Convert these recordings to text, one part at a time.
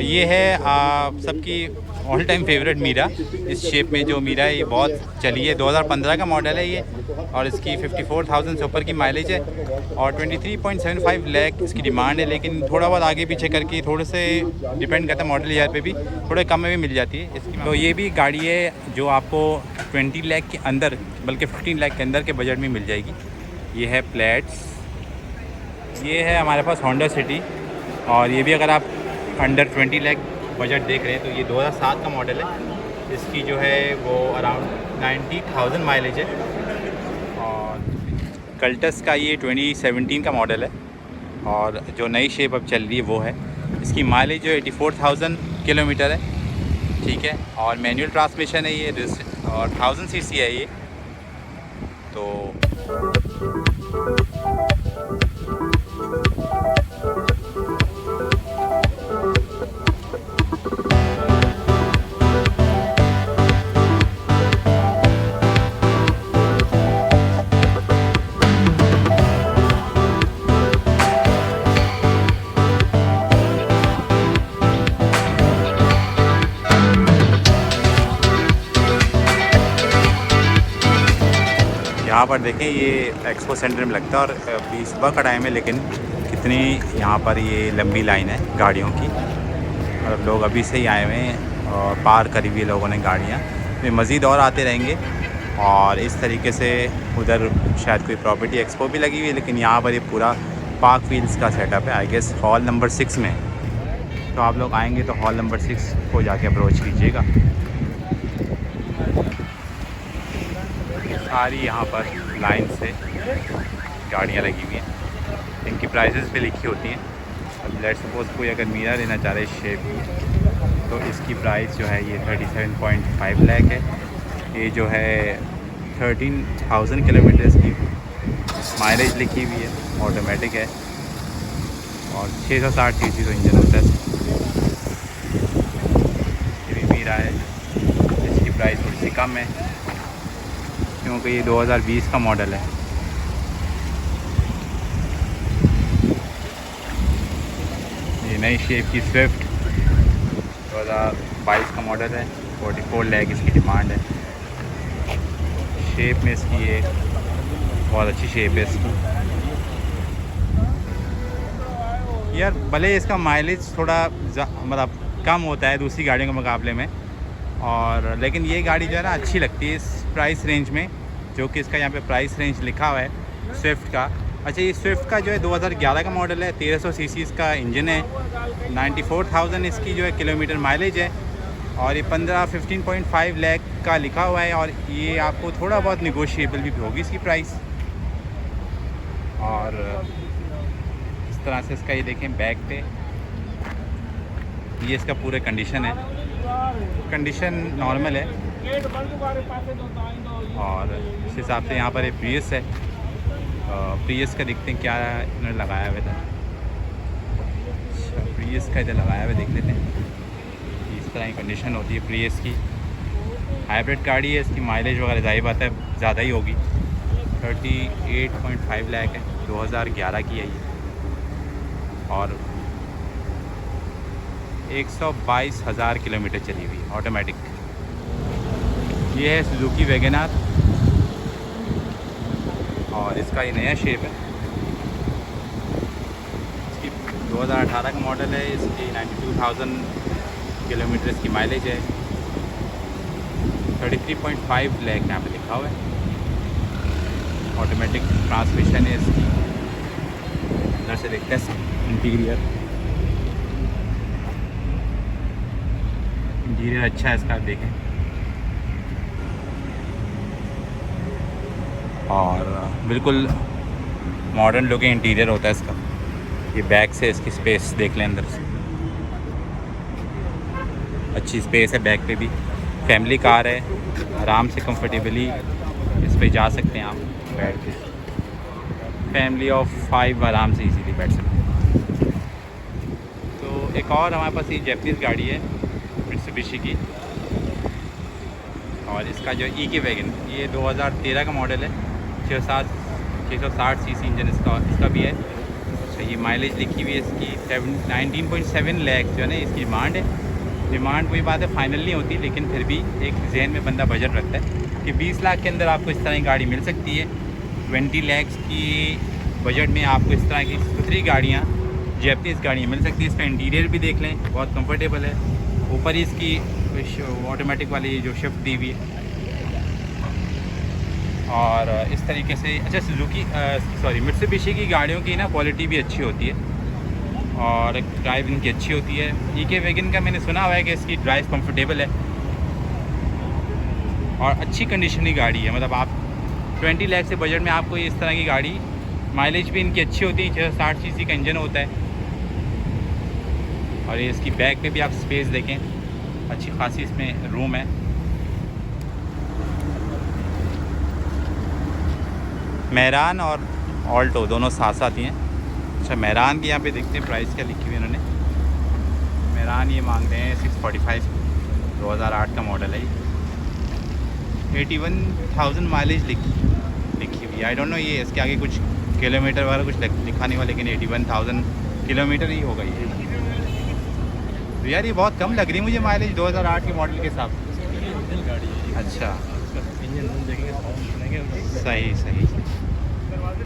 ये है आप सबकी ऑल टाइम फेवरेट मीरा। इस शेप में जो मीरा है ये बहुत चली है, 2015 का मॉडल है ये, और इसकी 54,000 से ऊपर की माइलेज है और 23.75 लाख इसकी डिमांड है। लेकिन थोड़ा बहुत आगे पीछे करके थोड़े से डिपेंड करता है मॉडल ईयर पे भी, थोड़े कम में भी मिल जाती है इसकी। तो ये भी गाड़ी है जो आपको 20 लाख के अंदर, बल्कि 15 लाख के अंदर के बजट में मिल जाएगी। ये है प्लेट्स। ये है हमारे पास होंडा सिटी, और ये भी अगर आप अंडर 20 लाख बजट देख रहे हैं तो ये 2007 का मॉडल है। इसकी जो है वो अराउंड 90,000 माइलेज है। और कल्टस का ये 2017 का मॉडल है, और जो नई शेप अब चल रही है वो है। इसकी माइलेज जो 84,000 किलोमीटर है, ठीक है। और मैनुअल ट्रांसमिशन है ये, और 1000 सीसी है ये। तो यहाँ पर देखें, ये एक्सपो सेंटर में लगता है और अभी सुबह का टाइम है, लेकिन कितनी यहाँ पर ये लंबी लाइन है गाड़ियों की, और लोग अभी से ही आए हुए हैं और पार करी हुई लोगों ने गाड़ियाँ। तो मज़ीद और आते रहेंगे। और इस तरीके से उधर शायद कोई प्रॉपर्टी एक्सपो भी लगी हुई है, लेकिन यहाँ पर ये पूरा पार्क व्हील्स का सेटअप है। आई गेस हॉल नंबर 6 में। तो आप लोग आएँगे तो हॉल नंबर 6 को जाके अप्रोच कीजिएगा। सारी यहाँ पर लाइन से गाड़ियाँ लगी हुई हैं, इनकी प्राइसेस पे लिखी होती हैं। अब लेट्स सपोज कोई अगर मीरा लेना चाह रहे है शेप की, तो इसकी प्राइस जो है ये 37.5 लाख है। ये जो है 13,000 किलोमीटर इसकी माइलेज लिखी हुई है, ऑटोमेटिक है, और 660 सीसी तो इंजन होता है। ये भी मीरा है, इसकी प्राइस थोड़ी सी कम है क्योंकि ये 2020 का मॉडल है। ये नई शेप की स्विफ्ट 2022 का मॉडल है, 44 लाख इसकी डिमांड है। शेप में इसकी ये बहुत अच्छी शेप है इसकी यार। भले इसका माइलेज थोड़ा मतलब कम होता है दूसरी गाड़ियों के मुकाबले में, और लेकिन ये गाड़ी जो है ना अच्छी लगती है इस प्राइस रेंज में, जो कि इसका यहाँ पे प्राइस रेंज लिखा हुआ है स्विफ्ट का। अच्छा, ये स्विफ्ट का जो है 2011 का मॉडल है, 1300 सीसी इसका इंजन है, 94,000 इसकी जो है किलोमीटर माइलेज है, और ये 15.5 लाख का लिखा हुआ है। और ये आपको थोड़ा बहुत निगोशिएबल भी होगी इसकी प्राइस। और इस तरह से इसका ये देखें बैक पे, ये इसका पूरे कंडीशन है, कंडीशन नॉर्मल है। और इस हिसाब से यहाँ पर एक प्रियस है, प्रियस का देखते हैं क्या इन्होंने लगाया हुआ था। अच्छा, प्रियस का इधर लगाया हुआ देख लेते हैं। इस तरह की कंडीशन होती है प्रियस की। हाइब्रिड गाड़ी है, इसकी माइलेज वगैरह ज़ाहिर बात है ज़्यादा ही होगी। 38.5 लाख है, 2011 की है ये, और 122,000 किलोमीटर चली हुई ऑटोमेटिक। ये है सुजुकी वैगनआर, और इसका ये नया शेप है। इसकी 2018 का मॉडल है, इसकी 92,000 किलोमीटर इसकी माइलेज है, 33.5 लाख यहाँ पे लिखा हुआ है। ऑटोमेटिक ट्रांसमिशन है इसकी। अंदर से देखते हैं इंटीरियर अच्छा है इसका, देखें। और बिल्कुल मॉडर्न लुकिंग इंटीरियर होता है इसका। ये बैक से इसकी स्पेस देख लें, अंदर से अच्छी स्पेस है बैक पे भी। फैमिली कार है, आराम से कंफर्टेबली इस पे जा सकते हैं आप बैठ के। फैमिली ऑफ 5 आराम से इजीली बैठ सकते हैं। तो एक और हमारे पास ये जैपनीज़ गाड़ी है मित्सुबिशी की, और इसका जो ई के वैगन, ये 2013 का मॉडल है, 660 सीसी इंजन इसका भी है, अच्छा ये माइलेज लिखी हुई है इसकी 19.7 लाख जो है ना इसकी डिमांड है। डिमांड वही बात है, फाइनल नहीं होती, लेकिन फिर भी एक जहन में बंदा बजट रखता है कि 20 लाख के अंदर आपको इस तरह की गाड़ी मिल सकती है। 20 लाख की बजट में आपको इस तरह की सुथरी गाड़ियाँ, जैपनीज़ गाड़ियाँ मिल सकती है। इसका इंटीरियर भी देख लें, बहुत कंफर्टेबल है। ऊपर ही इसकी ऑटोमेटिक वाली जो शिफ्ट दी हुई है, और इस तरीके से अच्छा सुजुकी मित्सुबिशी की गाड़ियों की ना क्वालिटी भी अच्छी होती है और ड्राइव इनकी अच्छी होती है। EK वैगन का मैंने सुना हुआ है कि इसकी ड्राइव कंफर्टेबल है और अच्छी कंडीशन की गाड़ी है। मतलब आप 20 लाख से बजट में आपको इस तरह की गाड़ी, माइलेज भी इनकी अच्छी होती है, 60 cc का इंजन होता है। और ये इसकी बैक पे भी आप स्पेस देखें, अच्छी खासी इसमें रूम है। मेहरान और ऑल्टो दोनों साथ साथ ही हैं। अच्छा मेहरान की यहाँ पे देखते हैं प्राइस क्या लिखी हुई है इन्होंने। मेहरान ये मांग रहे हैं 645, 2008 का मॉडल है। 81,000 माइलेज लिखी हुई है। आई डोंट नो ये इसके आगे कुछ किलोमीटर वगैरह कुछ लिखा नहीं हुआ, लेकिन 81,000 किलोमीटर ही होगा ये। तो यार ये बहुत कम लग रही है मुझे माइलेज 2008 के मॉडल के हिसाब से। अच्छा सही।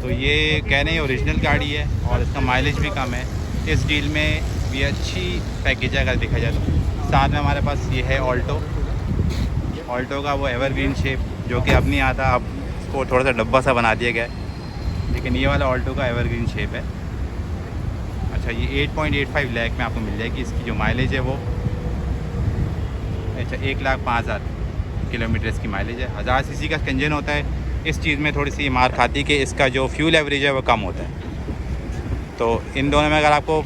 तो ये कह रहे हैं ओरिजिनल गाड़ी है और इसका माइलेज भी कम है। इस डील में भी अच्छी पैकेज है अगर देखा जाए तो। साथ में हमारे पास ये है ऑल्टो का वो एवरग्रीन शेप, जो कि अब नहीं आता, अब इसको थोड़ा सा डब्बा सा बना दिया गया है, लेकिन ये वाला ऑल्टो का एवरग्रीन शेप है। अच्छा ये 8.85 लाख में आपको मिल जाएगी। इसकी जो माइलेज है वो अच्छा 1,05,000 किलोमीटर इसकी माइलेज है। 1000 cc का इंजन होता है। इस चीज़ में थोड़ी सी मार खाती है कि इसका जो फ्यूल एवरेज है वो कम होता है। तो इन दोनों में अगर आपको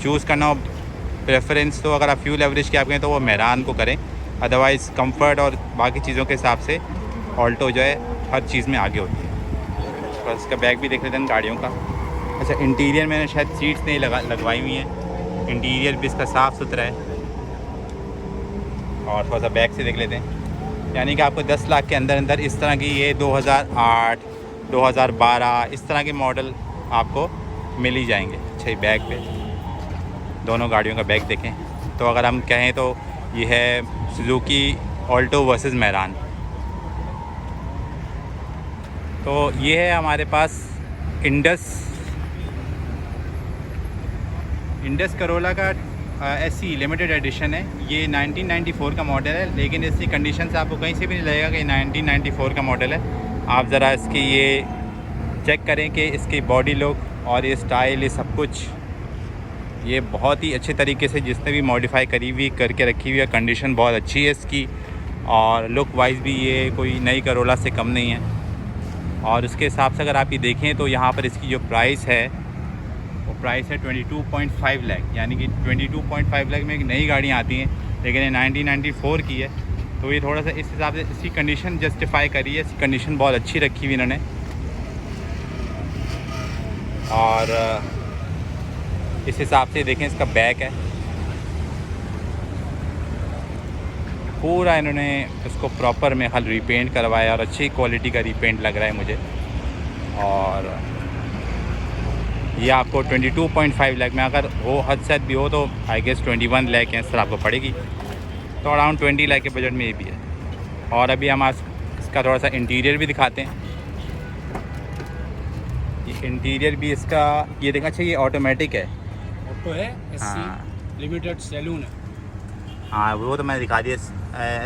चूज़ करना हो प्रेफरेंस, तो अगर आप फ्यूल एवरेज की आप कहें तो वो मेहरान को करें। अदरवाइज़ कंफर्ट और बाकी चीज़ों के हिसाब से ऑल्टो जो है हर चीज़ में आगे होती है। बस इसका बैग भी देख लेते हैं गाड़ियों का। अच्छा इंटीरियर मैंने शायद सीट्स नहीं लगवाई हुई हैं। इंटीरियर भी इसका साफ़ सुथरा है। और थोड़ा सा बैग से देख लेते हैं। यानी कि आपको 10 लाख के अंदर इस तरह की ये 2008, 2012 इस तरह के मॉडल आपको मिल ही जाएंगे। अच्छा ये बैग पे दोनों गाड़ियों का बैग देखें तो अगर हम कहें तो ये है सुजुकी ऑल्टो वर्सेस मेहरान। तो ये है हमारे पास इंडस करोला का SE लिमिटेड एडिशन है। ये 1994 का मॉडल है, लेकिन इसकी कंडीशन से आपको कहीं से भी नहीं लगेगा कि 1994 का मॉडल है। आप ज़रा इसकी ये चेक करें कि इसकी बॉडी लुक और ये स्टाइल, ये सब कुछ ये बहुत ही अच्छे तरीके से जिसने भी मॉडिफाई करी हुई करके रखी हुई है। कंडीशन बहुत अच्छी है इसकी और लुक वाइज भी ये कोई नई करोला से कम नहीं है। और उसके हिसाब से अगर आप ये देखें तो यहाँ पर इसकी जो प्राइस है वो प्राइस है 22.5 लाख। यानी कि 22.5 लाख में एक नई गाड़ियाँ आती हैं, लेकिन ये 1994 की है। तो ये थोड़ा सा इस हिसाब से इसकी कंडीशन जस्टिफाई करी है। इसकी कंडीशन बहुत अच्छी रखी हुई इन्होंने। और इस हिसाब से देखें इसका बैक है पूरा, इन्होंने उसको प्रॉपर में हल रीपेंट करवाया और अच्छी क्वालिटी का रीपेंट लग रहा है मुझे। और ये आपको 22.5 लाख में अगर हो हद से हद भी हो तो आई गेस 21 लाख है सर आपको पड़ेगी। तो अराउंड 20 लाख के बजट में ये भी है। और अभी हम इसका थोड़ा सा इंटीरियर भी दिखाते हैं। ये इंटीरियर भी इसका ये देखना चाहिए, ऑटोमेटिक है। ऑटो है, SC लिमिटेड सैलून है। हाँ वो तो मैंने दिखा दिया,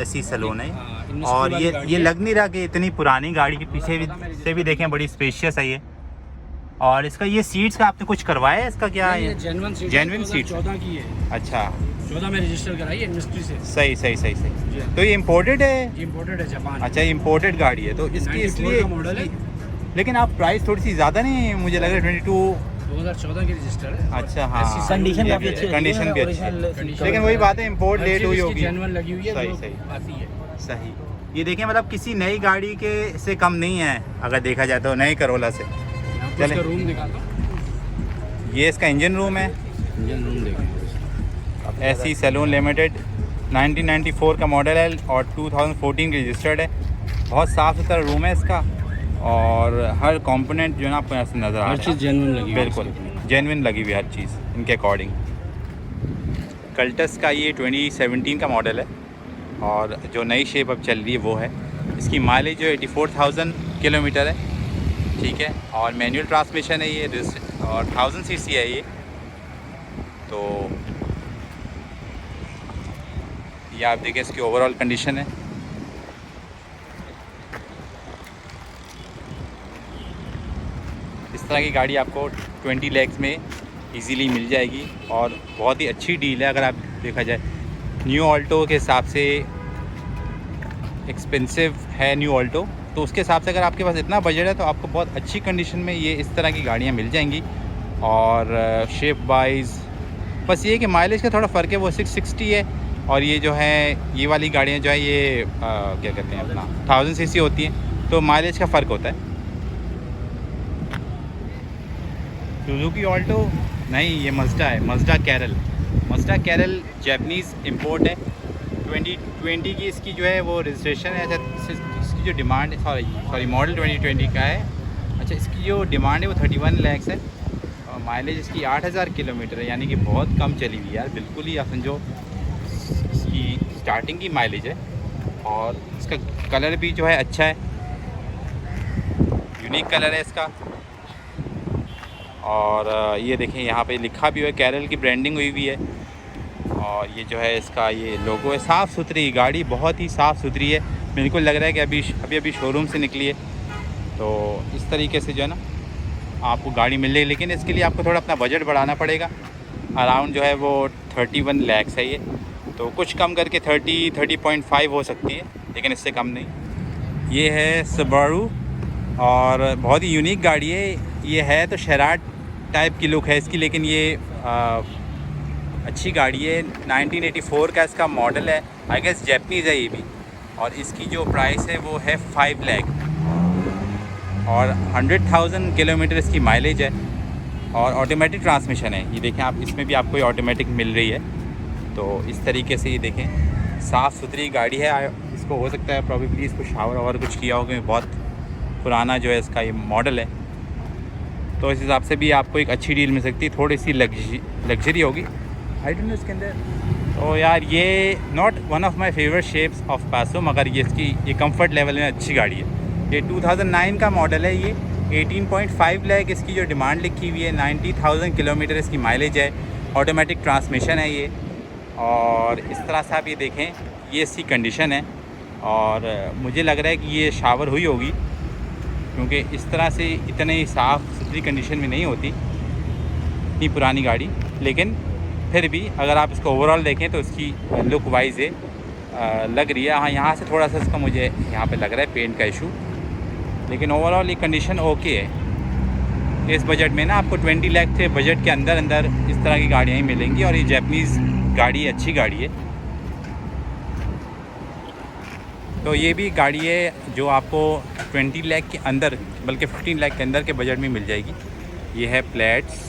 SC सैलून है। हाँ, और ये लग नहीं रहा कि इतनी पुरानी गाड़ी के पीछे भी से भी देखें बड़ी स्पेशियस है ये। और इसका ये सीट्स का आपने कुछ करवाया है इसका क्या है? जेन्युइन सीट 14 की है। अच्छा 14 में रजिस्टर कराई है इंडस्ट्री से। सही। तो ये इम्पोर्टेड है? ये इम्पोर्टेड है जापान। अच्छा ये इम्पोर्टेड गाड़ी है तो इसकी इसलिए मॉडल है। लेकिन आप प्राइस थोड़ी सी ज़्यादा नहीं, मुझे लग रहा है 2014 की रजिस्टर है। अच्छा हाँ कंडीशन काफी अच्छी है, कंडीशन भी अच्छी है, लेकिन वही बात है इम्पोर्ट लेट हुई होगी। जेन्युइन लगी हुई है, सही आती है। सही। ये देखें मतलब किसी नई गाड़ी के से कम नहीं है अगर देखा जाए तो, नई करोला से। चलें रूम दिखाता हूं। ये इसका इंजन रूम है। इंजन रूम देखें। SC सैलून लिमिटेड 1994 का मॉडल है और 2014 की रजिस्टर्ड है। बहुत साफ़ सुथरा रूम है इसका और हर कंपोनेंट जो है ना आपको ऐसे नज़र आ रहा है। हर चीज़ जेन्युइन लगी है। बिल्कुल। जेन्युइन लगी हुई हर चीज़ इनके अकॉर्डिंग। कल्टस का ये 2017 का मॉडल है और जो नई शेप अब चल रही है वो है। इसकी माइलेज जो 84,000 किलोमीटर है, ठीक है। और मैनुअल ट्रांसमिशन है ये और 1000 सीसी है ये। तो ये आप देखें इसकी ओवरऑल कंडीशन है। इस तरह की गाड़ी आपको 20 लाख में इजीली मिल जाएगी और बहुत ही अच्छी डील है। अगर आप देखा जाए न्यू ऑल्टो के हिसाब से एक्सपेंसिव है न्यू ऑल्टो, तो उसके हिसाब से अगर आपके पास इतना बजट है तो आपको बहुत अच्छी कंडीशन में ये इस तरह की गाड़ियाँ मिल जाएंगी। और शेप वाइज बस ये कि माइलेज का थोड़ा फ़र्क है, वो 660 है और ये जो है ये वाली गाड़ियाँ जो है ये क्या कहते हैं अपना 1000 सीसी होती हैं, तो माइलेज का फ़र्क होता है। सुजुकी ऑल्टो नहीं, ये मज़दा है, मज़दा कैरल जापानीज़ इंपोर्ट है। 2020 की इसकी जो है वो रजिस्ट्रेशन है। अच्छा इसकी जो डिमांड है सॉरी मॉडल 2020 का है। अच्छा इसकी जो डिमांड है वो 31 लाख है और माइलेज इसकी 8000 किलोमीटर है, यानी कि बहुत कम चली हुई है यार, बिल्कुल ही आप समझो इसकी स्टार्टिंग की माइलेज है। और इसका कलर भी जो है अच्छा है, यूनिक कलर है इसका। और ये देखें यहाँ पे लिखा भी हुआ है, कैरल की ब्रांडिंग हुई हुई है। और ये जो है इसका ये लोगो है। साफ़ सुथरी गाड़ी, बहुत ही साफ़ सुथरी है। मेरे को लग रहा है कि अभी शोरूम से निकली है। तो इस तरीके से जो है ना आपको गाड़ी मिल जाएगी, लेकिन इसके लिए आपको थोड़ा अपना बजट बढ़ाना पड़ेगा। अराउंड जो है वो 31 लाख है ये, तो कुछ कम करके 30.5 हो सकती है, लेकिन इससे कम नहीं। ये है सुबारू और बहुत ही यूनिक गाड़ी है। ये है तो शहराट टाइप की लुक है इसकी, लेकिन ये अच्छी गाड़ी है। 1984 का इसका मॉडल है, आई गेस जैपनीज़ है ये भी। और इसकी जो प्राइस है वो है 5 लाख और 100,000 किलोमीटर इसकी माइलेज है और ऑटोमेटिक ट्रांसमिशन है। ये देखें आप, इसमें भी आपको ऑटोमेटिक मिल रही है। तो इस तरीके से ये देखें साफ़ सुथरी गाड़ी है। इसको हो सकता है प्रॉबेबली इसको शावर और कुछ किया हो, क्योंकि बहुत पुराना जो है इसका ये मॉडल है। तो इस हिसाब से भी आपको एक अच्छी डील मिल सकती है, थोड़ी सी लग्जरी होगी आई डोंट नो इसके अंदर। तो यार ये not one of my favourite shapes of पासो, मगर ये कंफर्ट लेवल में अच्छी गाड़ी है। ये 2009 का मॉडल है। ये 18.5 लाख इसकी जो डिमांड लिखी हुई है। 90,000 किलोमीटर इसकी माइलेज है। ऑटोमेटिक ट्रांसमिशन है ये। और इस तरह से आप ये देखें, ये इसकी कंडीशन है। और मुझे लग रहा है कि ये शावर हुई होगी, क्योंकि इस तरह से इतनी साफ़ सुथरी कंडीशन में नहीं होती इतनी पुरानी गाड़ी। लेकिन फिर भी अगर आप इसको ओवरऑल देखें तो इसकी लुक वाइज लग रही है। हाँ, यहाँ से थोड़ा सा इसका मुझे यहाँ पे लग रहा है पेंट का इशू, लेकिन ओवरऑल ये कंडीशन ओके है। इस बजट में ना आपको 20 लाख के बजट के अंदर इस तरह की गाड़ियाँ ही मिलेंगी। और ये जापानीज़ गाड़ी है, अच्छी गाड़ी है। तो ये भी गाड़ी है जो आपको 20 लाख के अंदर, बल्कि 15 लाख के अंदर के बजट में मिल जाएगी। ये है प्लेट्स,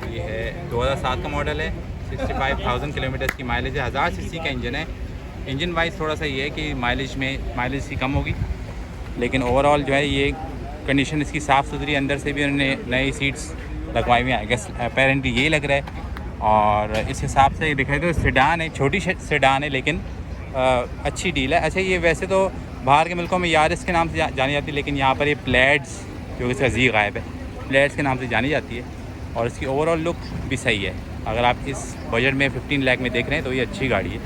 ये है 2007 का मॉडल है। 65,000 किलोमीटर की माइलेज है। 1000 सीसी का इंजन है। इंजन वाइज थोड़ा सा ये है कि माइलेज की कम होगी, लेकिन ओवरऑल जो है ये कंडीशन इसकी साफ़ सुथरी। अंदर से भी उन्होंने नई सीट्स लगवाई हुई हैं, गेस अपेरेंटली यही लग रहा है। और इस हिसाब से दिखाई तो सेडान है, छोटी सेडान है, लेकिन अच्छी डील है। अच्छा ये वैसे तो बाहर के मुल्कों में यारिस के नाम से जानी जाती है, लेकिन यहाँ पर ये प्लेड्स जो इसका जी गायब है, प्लेड्स के नाम से जानी जाती है। और इसकी ओवरऑल लुक भी सही है। अगर आप इस बजट में 15 लाख में देख रहे हैं तो ये अच्छी गाड़ी है।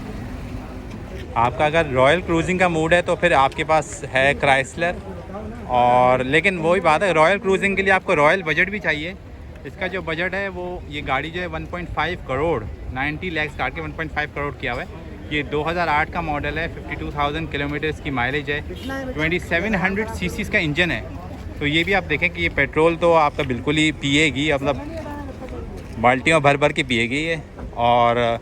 आपका अगर रॉयल क्रूजिंग का मूड है तो फिर आपके पास है क्राइसलर। और लेकिन वही बात है, रॉयल क्रूजिंग के लिए आपको रॉयल बजट भी चाहिए। इसका जो बजट है वो ये गाड़ी जो है 1.5 करोड़ 90 लाख काट के 1.5 करोड़ किया हुआ है। ये 2008 का मॉडल है। 52,000 किलोमीटर इसकी माइलेज है। 2700 सीसी का इंजन है। तो ये भी आप देखें कि ये पेट्रोल तो आपका बिल्कुल ही पिएगी, मतलब बाल्टियों भर भर के पिएगी ये। और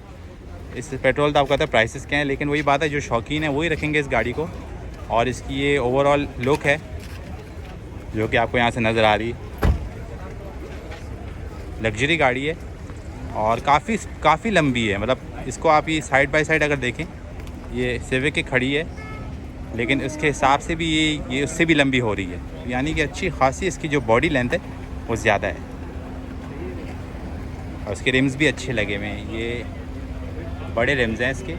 इस पेट्रोल तो आपको पता है प्राइसेस क्या हैं, लेकिन वही बात है, जो शौकीन है वही रखेंगे इस गाड़ी को। और इसकी ये ओवरऑल लुक है जो कि आपको यहाँ से नज़र आ रही है। लग्जरी गाड़ी है और काफ़ी लंबी है। मतलब इसको आप ये साइड बाय साइड अगर देखें, ये सिविक की खड़ी है लेकिन उसके हिसाब से भी ये उससे भी लंबी हो रही है, यानी कि अच्छी खासी इसकी जो बॉडी लेंथ है वो ज़्यादा है। और उसके रिम्स भी अच्छे लगे हुए हैं, ये बड़े रिम्स हैं इसके।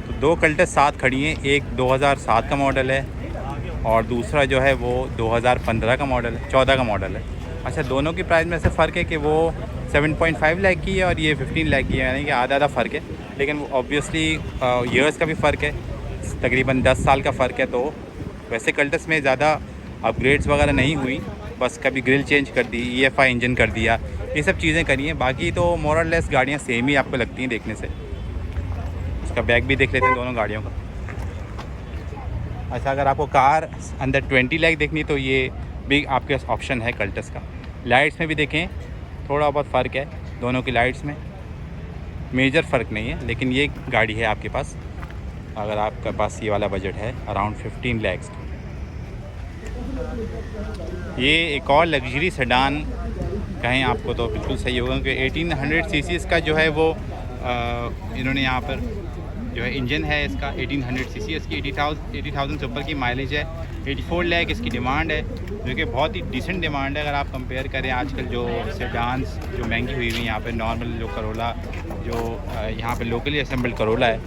तो 2 कल्टस साथ खड़ी हैं, एक 2007 का मॉडल है और दूसरा जो है वो 2015 का मॉडल है, 14 का मॉडल है। अच्छा, दोनों की प्राइस में से फ़र्क है कि वो 7.5 लाख की है और ये 15 लाख की है, यानी कि आधा फ़र्क है। लेकिन ऑब्वियसली ईयर्स का भी फ़र्क है, तकरीबन 10 साल का फ़र्क है। तो वैसे कल्टस में ज़्यादा अपग्रेड्स वगैरह नहीं हुई, बस कभी ग्रिल चेंज कर दी, EFI इंजन कर दिया, ये सब चीज़ें करी हैं। बाकी तो मोर और लेस गाड़ियाँ सेम ही आपको लगती हैं देखने से। उसका बैक भी देख लेते हैं दोनों गाड़ियों का। अच्छा, अगर आपको कार अंदर 20 लाख देखनी तो ये भी आपके पास ऑप्शन है कल्टस का। लाइट्स में भी देखें थोड़ा बहुत फ़र्क है दोनों की लाइट्स में, मेजर फ़र्क नहीं है। लेकिन ये गाड़ी है आपके पास, अगर आपके पास ये वाला बजट है अराउंड 15 लाख। ये एक और लग्जरी सेडान कहें आपको तो बिल्कुल सही होगा, क्योंकि 1800 सीसी इसका जो है वो इन्होंने यहाँ पर जो है इंजन है इसका 1800 सीसी, इसकी 80,000 से ऊपर की माइलेज है। 84 लाख इसकी डिमांड है, जो कि बहुत ही डिसेंट डिमांड है अगर आप कंपेयर करें आजकल जो सेडान्स जो महंगी हुई हुई यहाँ पे। नॉर्मल जो करोला जो यहाँ पे लोकली असेंबल्ड करोला है,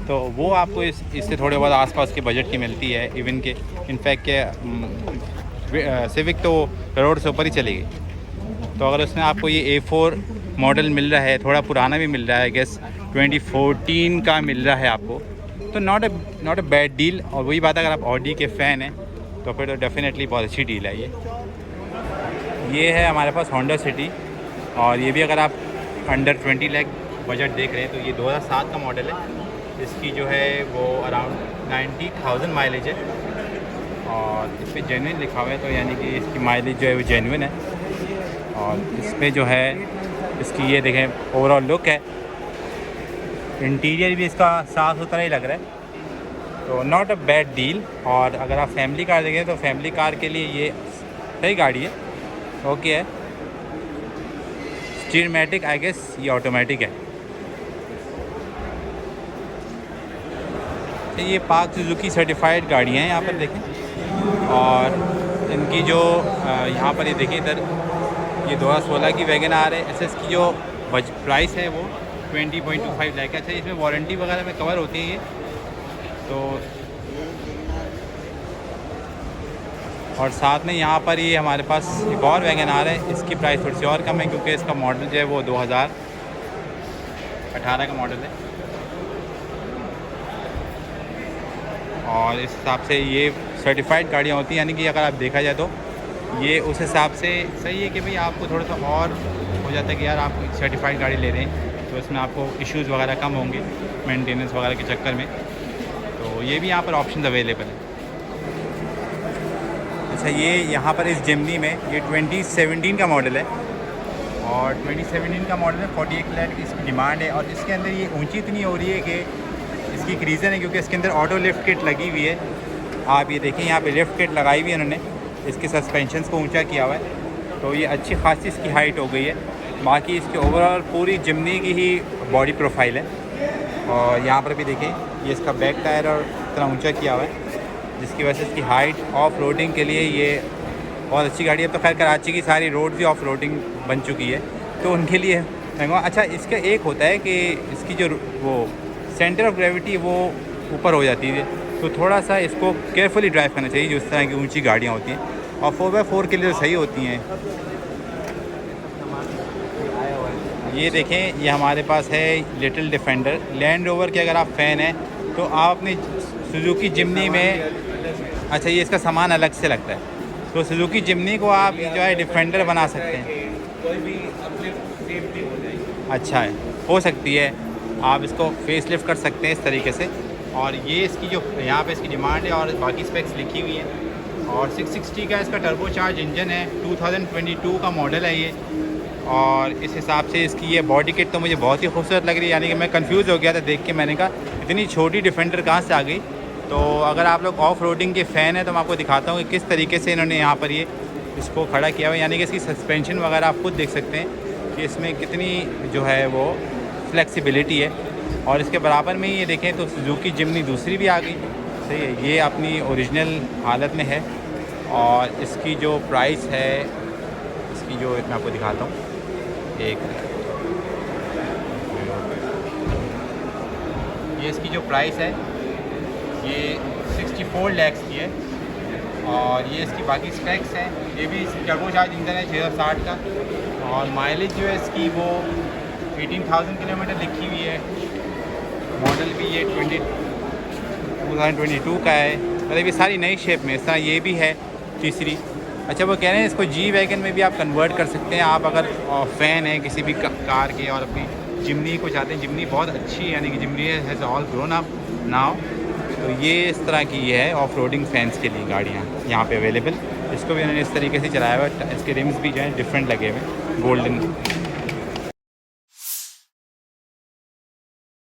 तो वो आपको इससे थोड़े बहुत आसपास के बजट की मिलती है। इवन के इनफैक्ट के सिविक तो करोड़ से ऊपर ही चलेगी। तो अगर उसमें आपको ये A4 मॉडल मिल रहा है, थोड़ा पुराना भी मिल रहा है, गेस 2014 का मिल रहा है आपको, तो नॉट अ बैड डील। और वही बात, अगर आप ऑडी के फ़ैन हैं तो फिर तो डेफिनेटली बहुत अच्छी डील है ये है हमारे पास होंडा सिटी। और ये भी अगर आप अंडर 20 लाख बजट देख रहे हैं तो ये 2007 का मॉडल है। इसकी जो है वो अराउंड 90,000 माइलेज है और इस पर जेन्युइन लिखा हुआ है, तो यानी कि इसकी माइलेज जो है वो जेन्युइन है। और इस पर जो है इसकी ये देखें ओवरऑल लुक है, इंटीरियर भी इसका साफ़ सुथरा ही लग रहा है, तो नॉट अ बैड डील। और अगर आप फैमिली कार देखें तो फैमिली कार के लिए ये सही गाड़ी है, ओके है। स्टीयरमैटिक आई गेस ये ऑटोमेटिक है। तो ये पार्क सुजुकी सर्टिफाइड गाड़ियाँ हैं यहाँ पर देखें। और इनकी जो यहाँ पर ये देखें इधर ये 2016 की वैगन आर है। ऐसे इसकी जो प्राइस है वो 20.25 लाख है। अच्छा, इसमें वारंटी वगैरह में कवर होती है ये तो। और साथ में यहाँ पर ये हमारे पास एक और वैगन आर है, इसकी प्राइस थोड़ी सी और कम है क्योंकि इसका मॉडल जो है वो 2018 का मॉडल है। और इस हिसाब से ये सर्टिफाइड गाड़ियाँ होती हैं, यानी कि अगर आप देखा जाए तो ये उस हिसाब से सही है कि भाई आपको थोड़ा सा और हो जाता है कि यार आप एक सर्टिफाइड गाड़ी ले रहे हैं तो इसमें आपको इश्यूज़ वगैरह कम होंगे मेंटेनेंस वगैरह के चक्कर में। तो ये भी यहाँ पर ऑप्शन अवेलेबल है। अच्छा, ये यहाँ पर इस जिमनी में ये 2017 का मॉडल है और 2017 का मॉडल है। 48 लाख की इसकी डिमांड है। और इसके अंदर ये ऊंची इतनी हो रही है कि इसकी एक रीज़न है क्योंकि इसके अंदर ऑटो लिफ्ट किट लगी हुई है। आप ये देखें यहाँ पे लिफ्ट किट लगाई हुई है उन्होंने, इसके सस्पेंशंस को ऊंचा किया हुआ है, तो ये अच्छी खासी इसकी हाइट हो गई है। बाकी इसकी ओवरऑल पूरी जिमनी की ही बॉडी प्रोफाइल है। और यहाँ पर भी देखें ये इसका बैक टायर और इतना ऊंचा किया हुआ है जिसकी वजह से इसकी हाइट ऑफ रोडिंग के लिए ये बहुत अच्छी गाड़ी है। तो खैर कराची की सारी रोड भी ऑफ रोडिंग बन चुकी है तो उनके लिए महंगा। अच्छा, इसका एक होता है कि इसकी जो वो सेंटर ऑफ ग्रेविटी वो ऊपर हो जाती है, तो थोड़ा सा इसको केयरफुली ड्राइव करना चाहिए जो इस तरह की ऊंची गाड़ियाँ होती हैं। और 4x4 के लिए तो सही होती हैं। ये देखें ये हमारे पास है लिटिल डिफेंडर। लैंड रोवर के अगर आप फ़ैन हैं तो आप अपनी सुजुकी जिमनी में, अच्छा ये इसका सामान अलग से लगता है, तो सुजुकी जिमनी को आप जो है डिफेंडर बना सकते हैं। कोई भी अपलिफ्ट सेफ्टी हो जाएगी। अच्छा है, हो सकती है, आप इसको फेस लिफ्ट कर सकते हैं इस तरीके से। और ये इसकी जो यहाँ पे इसकी डिमांड है और बाकी स्पेक्स लिखी हुई हैं। और 660 का इसका टर्बोचार्ज इंजन है, 2022 का मॉडल है ये। और इस हिसाब से इसकी ये बॉडी किट तो मुझे बहुत ही खूबसूरत लग रही है, यानी कि मैं कंफ्यूज हो गया था देख के, मैंने कहा इतनी छोटी डिफेंडर कहाँ से आ गई। तो अगर आप लोग ऑफ रोडिंग के फ़ैन हैं तो मैं आपको दिखाता हूँ कि किस तरीके से इन्होंने यहाँ पर ये इसको खड़ा किया हुआ है। यानी कि इसकी सस्पेंशन वगैरह आप खुद देख सकते हैं कि इसमें कितनी जो है वो फ्लेक्सिबिलिटी है। और इसके बराबर में ही ये देखें तो सुजुकी जिमनी दूसरी भी आ गई। सही है, ये अपनी ओरिजिनल हालत में है। और इसकी जो प्राइस है, इसकी जो मैं आपको दिखाता हूँ, एक ये इसकी जो प्राइस है ये 64 लाख की है। और ये इसकी बाकी स्पेक्स हैं, ये भी टर्बो चार्ज इंजन है 6060 का। और माइलेज जो है इसकी वो 18,000 किलोमीटर लिखी हुई है। मॉडल भी ये 2022 का है। मतलब ये सारी नई शेप में, इस तरह ये भी है तीसरी। अच्छा, वो कह रहे हैं इसको जी वैगन में भी आप कन्वर्ट कर सकते हैं, आप अगर फ़ैन हैं किसी भी कार के और अपनी जिमनी को चाहते हैं। जिमनी बहुत अच्छी है, यानी कि Jimny has all grown up now. तो ये इस तरह की है ऑफ रोडिंग फैंस के लिए गाड़ियाँ यहाँ पे अवेलेबल। इसको भी उन्होंने इस तरीके से चलाया हुआ है। इसके रिम्स भी जो है डिफरेंट लगे हुए हैं, गोल्डन